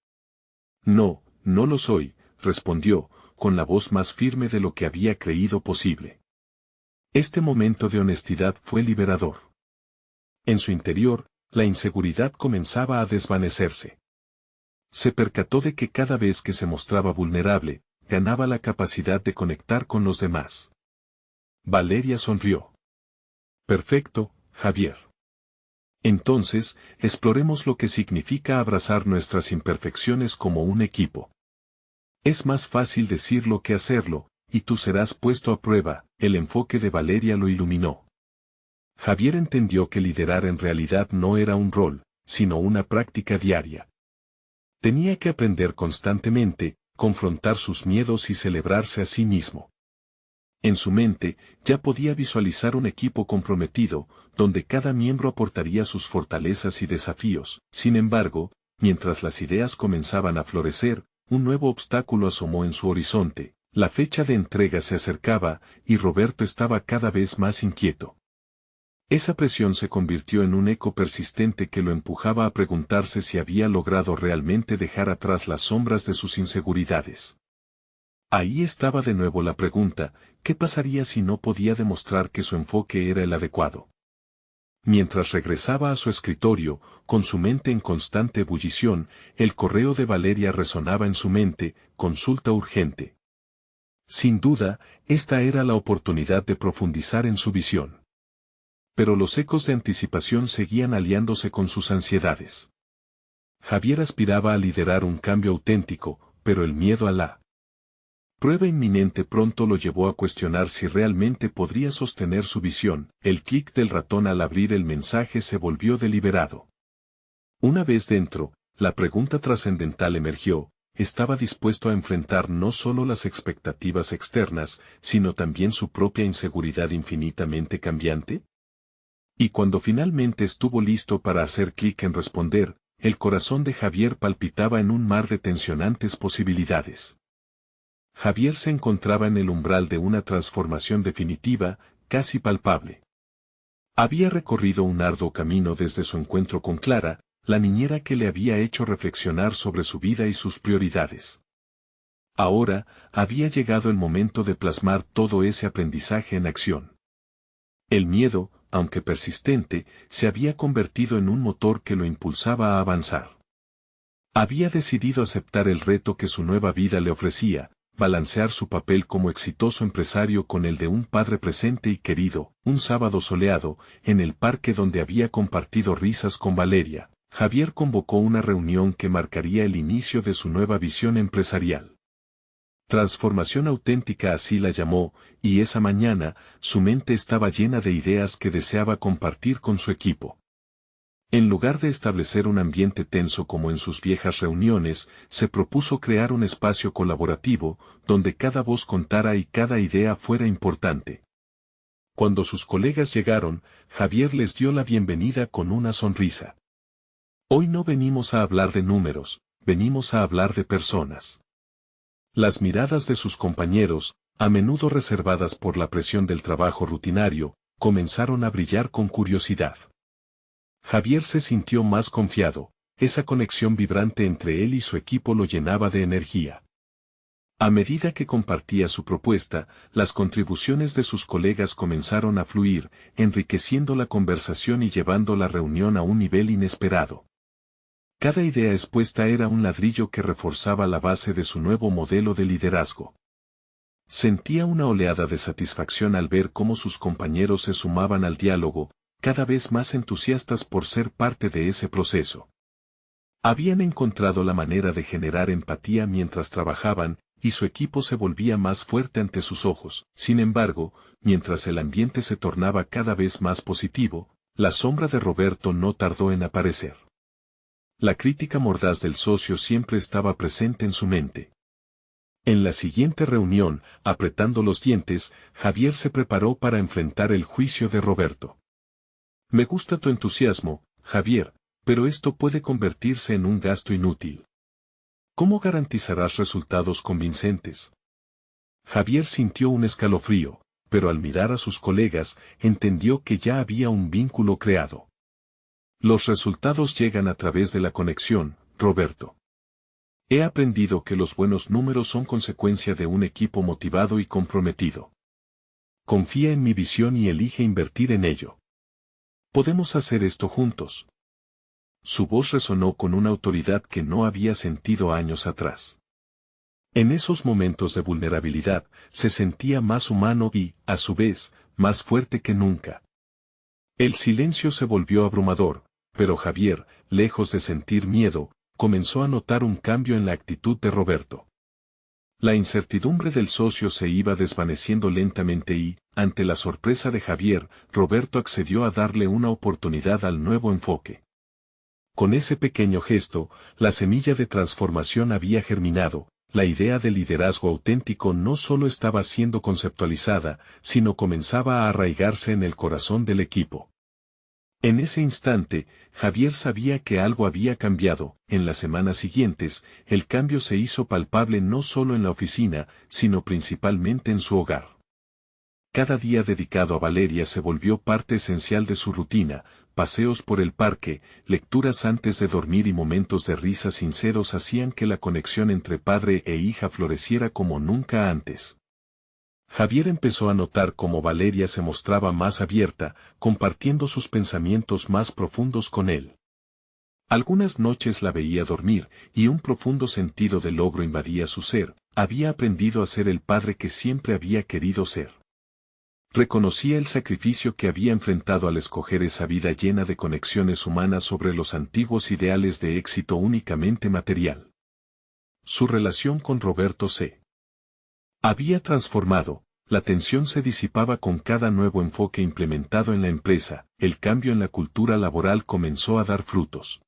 No, no lo soy, respondió, con la voz más firme de lo que había creído posible. Este momento de honestidad fue liberador. En su interior, la inseguridad comenzaba a desvanecerse. Se percató de que cada vez que se mostraba vulnerable, ganaba la capacidad de conectar con los demás. Valeria sonrió. Perfecto, Javier. Entonces, exploremos lo que significa abrazar nuestras imperfecciones como un equipo. Es más fácil decirlo que hacerlo, y tú serás puesto a prueba. El enfoque de Valeria lo iluminó. Javier entendió que liderar en realidad no era un rol, sino una práctica diaria. Tenía que aprender constantemente, confrontar sus miedos y celebrarse a sí mismo. En su mente, ya podía visualizar un equipo comprometido, donde cada miembro aportaría sus fortalezas y desafíos. Sin embargo, mientras las ideas comenzaban a florecer, un nuevo obstáculo asomó en su horizonte. La fecha de entrega se acercaba, y Roberto estaba cada vez más inquieto. Esa presión se convirtió en un eco persistente que lo empujaba a preguntarse si había logrado realmente dejar atrás las sombras de sus inseguridades. Ahí estaba de nuevo la pregunta, ¿qué pasaría si no podía demostrar que su enfoque era el adecuado? Mientras regresaba a su escritorio, con su mente en constante ebullición, el correo de Valeria resonaba en su mente, consulta urgente. Sin duda, esta era la oportunidad de profundizar en su visión. Pero los ecos de anticipación seguían aliándose con sus ansiedades. Javier aspiraba a liderar un cambio auténtico, pero el miedo a la prueba inminente pronto lo llevó a cuestionar si realmente podría sostener su visión. El clic del ratón al abrir el mensaje se volvió deliberado. Una vez dentro, la pregunta trascendental emergió: ¿estaba dispuesto a enfrentar no solo las expectativas externas, sino también su propia inseguridad infinitamente cambiante? Y cuando finalmente estuvo listo para hacer clic en responder, el corazón de Javier palpitaba en un mar de tensionantes posibilidades. Javier se encontraba en el umbral de una transformación definitiva, casi palpable. Había recorrido un arduo camino desde su encuentro con Clara, la niñera que le había hecho reflexionar sobre su vida y sus prioridades. Ahora, había llegado el momento de plasmar todo ese aprendizaje en acción. El miedo, aunque persistente, se había convertido en un motor que lo impulsaba a avanzar. Había decidido aceptar el reto que su nueva vida le ofrecía, balancear su papel como exitoso empresario con el de un padre presente y querido. Un sábado soleado, en el parque donde había compartido risas con Valeria, Javier convocó una reunión que marcaría el inicio de su nueva visión empresarial. Transformación auténtica, así la llamó, y esa mañana, su mente estaba llena de ideas que deseaba compartir con su equipo. En lugar de establecer un ambiente tenso como en sus viejas reuniones, se propuso crear un espacio colaborativo, donde cada voz contara y cada idea fuera importante. Cuando sus colegas llegaron, Javier les dio la bienvenida con una sonrisa. Hoy no venimos a hablar de números, venimos a hablar de personas. Las miradas de sus compañeros, a menudo reservadas por la presión del trabajo rutinario, comenzaron a brillar con curiosidad. Javier se sintió más confiado, esa conexión vibrante entre él y su equipo lo llenaba de energía. A medida que compartía su propuesta, las contribuciones de sus colegas comenzaron a fluir, enriqueciendo la conversación y llevando la reunión a un nivel inesperado. Cada idea expuesta era un ladrillo que reforzaba la base de su nuevo modelo de liderazgo. Sentía una oleada de satisfacción al ver cómo sus compañeros se sumaban al diálogo, cada vez más entusiastas por ser parte de ese proceso. Habían encontrado la manera de generar empatía mientras trabajaban, y su equipo se volvía más fuerte ante sus ojos. Sin embargo, mientras el ambiente se tornaba cada vez más positivo, la sombra de Roberto no tardó en aparecer. La crítica mordaz del socio siempre estaba presente en su mente. En la siguiente reunión, apretando los dientes, Javier se preparó para enfrentar el juicio de Roberto. Me gusta tu entusiasmo, Javier, pero esto puede convertirse en un gasto inútil. ¿Cómo garantizarás resultados convincentes? Javier sintió un escalofrío, pero al mirar a sus colegas, entendió que ya había un vínculo creado. Los resultados llegan a través de la conexión, Roberto. He aprendido que los buenos números son consecuencia de un equipo motivado y comprometido. Confía en mi visión y elige invertir en ello. Podemos hacer esto juntos. Su voz resonó con una autoridad que no había sentido años atrás. En esos momentos de vulnerabilidad, se sentía más humano y, a su vez, más fuerte que nunca. El silencio se volvió abrumador, pero Javier, lejos de sentir miedo, comenzó a notar un cambio en la actitud de Roberto. La incertidumbre del socio se iba desvaneciendo lentamente y, ante la sorpresa de Javier, Roberto accedió a darle una oportunidad al nuevo enfoque. Con ese pequeño gesto, la semilla de transformación había germinado, la idea de liderazgo auténtico no solo estaba siendo conceptualizada, sino comenzaba a arraigarse en el corazón del equipo. En ese instante, Javier sabía que algo había cambiado. En las semanas siguientes, el cambio se hizo palpable no solo en la oficina, sino principalmente en su hogar. Cada día dedicado a Valeria se volvió parte esencial de su rutina, paseos por el parque, lecturas antes de dormir y momentos de risa sinceros hacían que la conexión entre padre e hija floreciera como nunca antes. Javier empezó a notar cómo Valeria se mostraba más abierta, compartiendo sus pensamientos más profundos con él. Algunas noches la veía dormir, y un profundo sentido de logro invadía su ser. Había aprendido a ser el padre que siempre había querido ser. Reconocía el sacrificio que había enfrentado al escoger esa vida llena de conexiones humanas sobre los antiguos ideales de éxito únicamente material. Su relación con Roberto se Había transformado, la tensión se disipaba con cada nuevo enfoque implementado en la empresa, el cambio en la cultura laboral comenzó a dar frutos.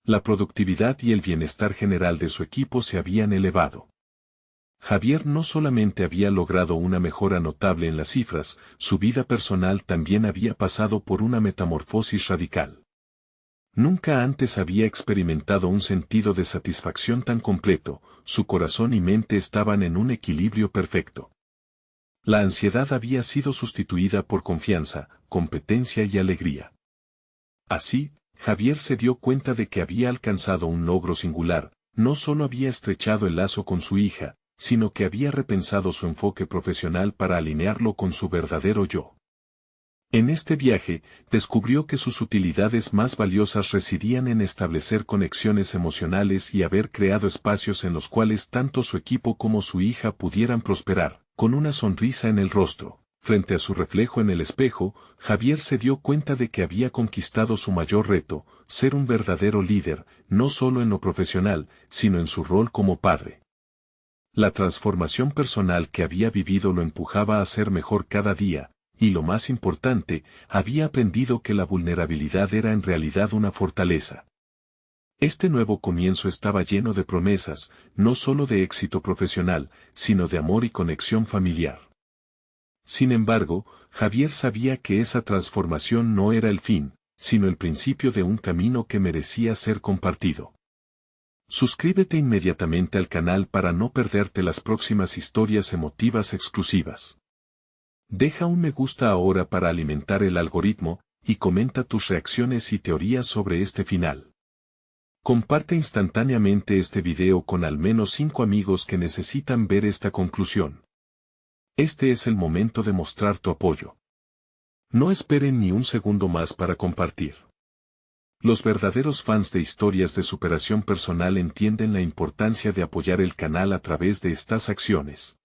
La productividad y el bienestar general de su equipo se habían elevado. Javier no solamente había logrado una mejora notable en las cifras, su vida personal también había pasado por una metamorfosis radical. Nunca antes había experimentado un sentido de satisfacción tan completo, su corazón y mente estaban en un equilibrio perfecto. La ansiedad había sido sustituida por confianza, competencia y alegría. Así, Javier se dio cuenta de que había alcanzado un logro singular, no solo había estrechado el lazo con su hija, sino que había repensado su enfoque profesional para alinearlo con su verdadero yo. En este viaje, descubrió que sus utilidades más valiosas residían en establecer conexiones emocionales y haber creado espacios en los cuales tanto su equipo como su hija pudieran prosperar, con una sonrisa en el rostro. Frente a su reflejo en el espejo, Javier se dio cuenta de que había conquistado su mayor reto, ser un verdadero líder, no solo en lo profesional, sino en su rol como padre. La transformación personal que había vivido lo empujaba a ser mejor cada día, y lo más importante, había aprendido que la vulnerabilidad era en realidad una fortaleza. Este nuevo comienzo estaba lleno de promesas, no solo de éxito profesional, sino de amor y conexión familiar. Sin embargo, Javier sabía que esa transformación no era el fin, sino el principio de un camino que merecía ser compartido. Suscríbete inmediatamente al canal para no perderte las próximas historias emotivas exclusivas. Deja un me gusta ahora para alimentar el algoritmo, y comenta tus reacciones y teorías sobre este final. Comparte instantáneamente este video con al menos 5 amigos que necesitan ver esta conclusión. Este es el momento de mostrar tu apoyo. No esperen ni un segundo más para compartir. Los verdaderos fans de historias de superación personal entienden la importancia de apoyar el canal a través de estas acciones.